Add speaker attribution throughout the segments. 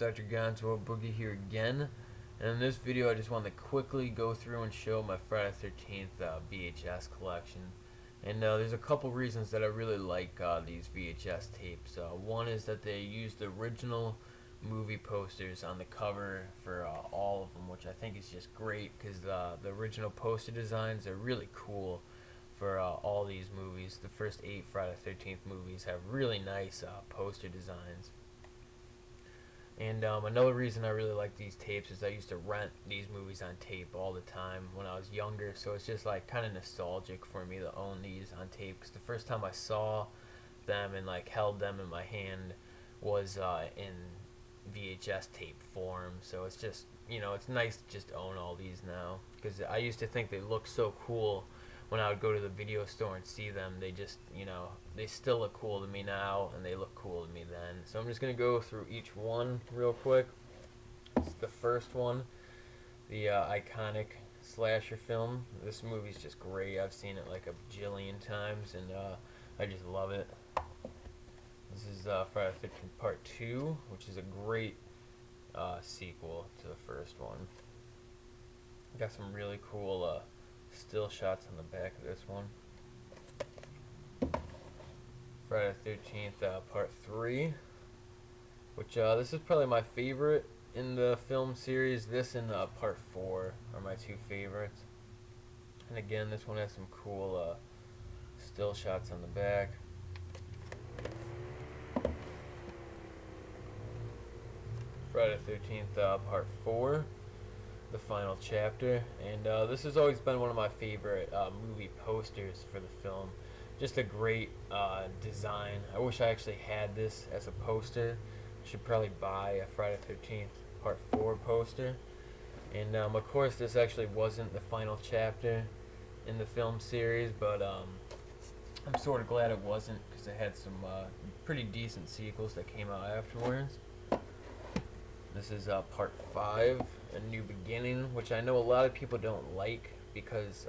Speaker 1: Dr. Gonzo Boogie here again, and in this video I just wanted to quickly go through and show my Friday the 13th VHS collection. And there's a couple reasons that I really like these VHS tapes. One is that they use the original movie posters on the cover for all of them, which I think is just great because the original poster designs are really cool for all these movies. The first 8 Friday the 13th movies have really nice poster designs. And another reason I really like these tapes is I used to rent these movies on tape all the time when I was younger, so it's just like kind of nostalgic for me to own these on tape, because the first time I saw them and like held them in my hand was in VHS tape form. So it's just, you know, it's nice to just own all these now, because I used to think they looked so cool when I would go to the video store and see them. They just, you know, they still look cool to me now, and they look cool to me then. So I'm just going to go through each one real quick. It's the first one, the iconic slasher film. This movie's just great. I've seen it like a bajillion times, and I just love it. This is Friday the 13th Part 2, which is a great sequel to the first one. Got some really cool still shots on the back of this one. Friday the 13th Part 3, which this is probably my favorite in the film series. This and Part 4 are my two favorites. And again, this one has some cool still shots on the back. Friday the 13th Part 4, the final chapter, and this has always been one of my favorite movie posters for the film. Just a great design. I wish I actually had this as a poster. I should probably buy a Friday the 13th Part 4 poster. And of course this actually wasn't the final chapter in the film series, but I'm sort of glad it wasn't, because it had some pretty decent sequels that came out afterwards. This is Part 5, A New Beginning, which I know a lot of people don't like because,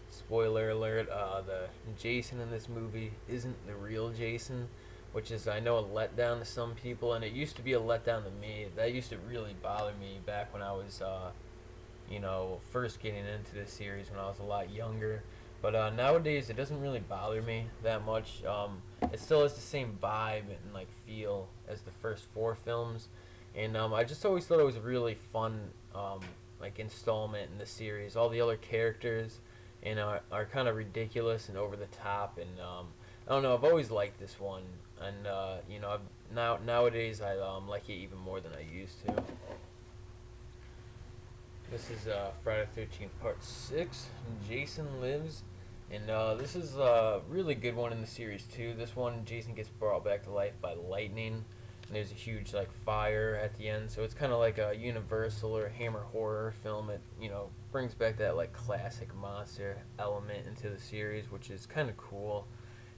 Speaker 1: spoiler alert, the Jason in this movie isn't the real Jason, which is, I know, a letdown to some people, and it used to be a letdown to me. That used to really bother me back when I was, you know, first getting into this series when I was a lot younger. But nowadays it doesn't really bother me that much. It still has the same vibe and like feel as the first 4 films. And I just always thought it was a really fun like installment in the series. All the other characters are kind of ridiculous and over the top, and I don't know, I've always liked this one, and you know, nowadays I like it even more than I used to. This is Friday the 13th Part 6, Jason Lives, and this is a really good one in the series too. This one, Jason gets brought back to life by lightning. And there's a huge like fire at the end, so it's kind of like a Universal or Hammer horror film. It, you know, brings back that like classic monster element into the series, which is kind of cool.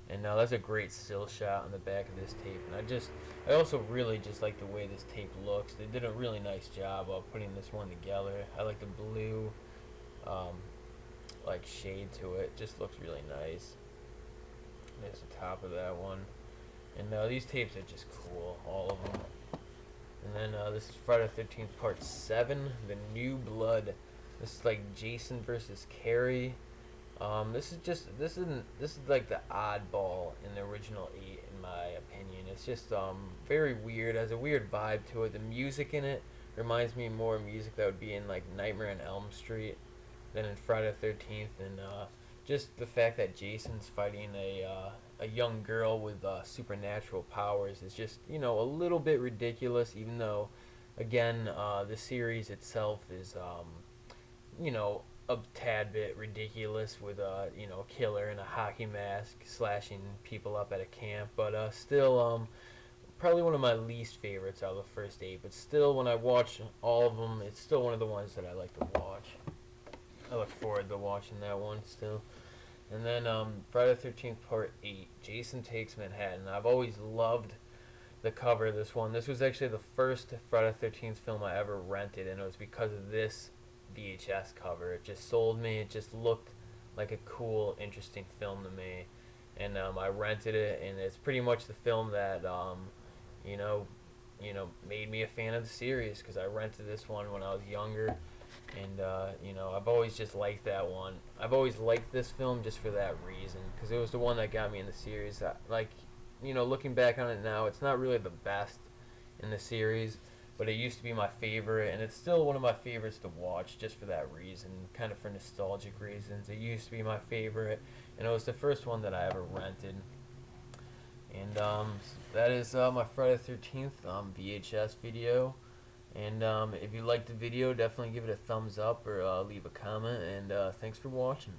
Speaker 1: And that's a great still shot on the back of this tape. And I also really just like the way this tape looks. They did a really nice job of putting this one together. I like the blue like shade to it. Just looks really nice. There's the top of that one. And these tapes are just cool, all of them. And then this is Friday the 13th Part 7, The New Blood. This is like Jason versus Carrie. This is like the oddball in the original 8, in my opinion. It's just very weird. It has a weird vibe to it. The music in it reminds me more of music that would be in like Nightmare on Elm Street than in Friday the 13th. And just the fact that Jason's fighting a young girl with supernatural powers is just, you know, a little bit ridiculous, even though, again, the series itself is, you know, a tad bit ridiculous with, you know, a killer in a hockey mask slashing people up at a camp, but still, probably one of my least favorites out of the first 8, but still, when I watch all of them, it's still one of the ones that I like to watch. I look forward to watching that one still. And then Friday the 13th Part 8, Jason Takes Manhattan. I've always loved the cover of this one. This was actually the first Friday the 13th film I ever rented, and it was because of this VHS cover. It just sold me. It just looked like a cool, interesting film to me. And I rented it, and it's pretty much the film that, you know, you know, made me a fan of the series, because I rented this one when I was younger, and you know, I've always just liked that one. I've always liked this film just for that reason, because it was the one that got me in the series. Like, you know, looking back on it now, it's not really the best in the series, but it used to be my favorite, and it's still one of my favorites to watch just for that reason, kind of for nostalgic reasons. It used to be my favorite, and it was the first one that I ever rented. And that is my Friday the 13th VHS video. And if you liked the video, definitely give it a thumbs up or leave a comment. And thanks for watching.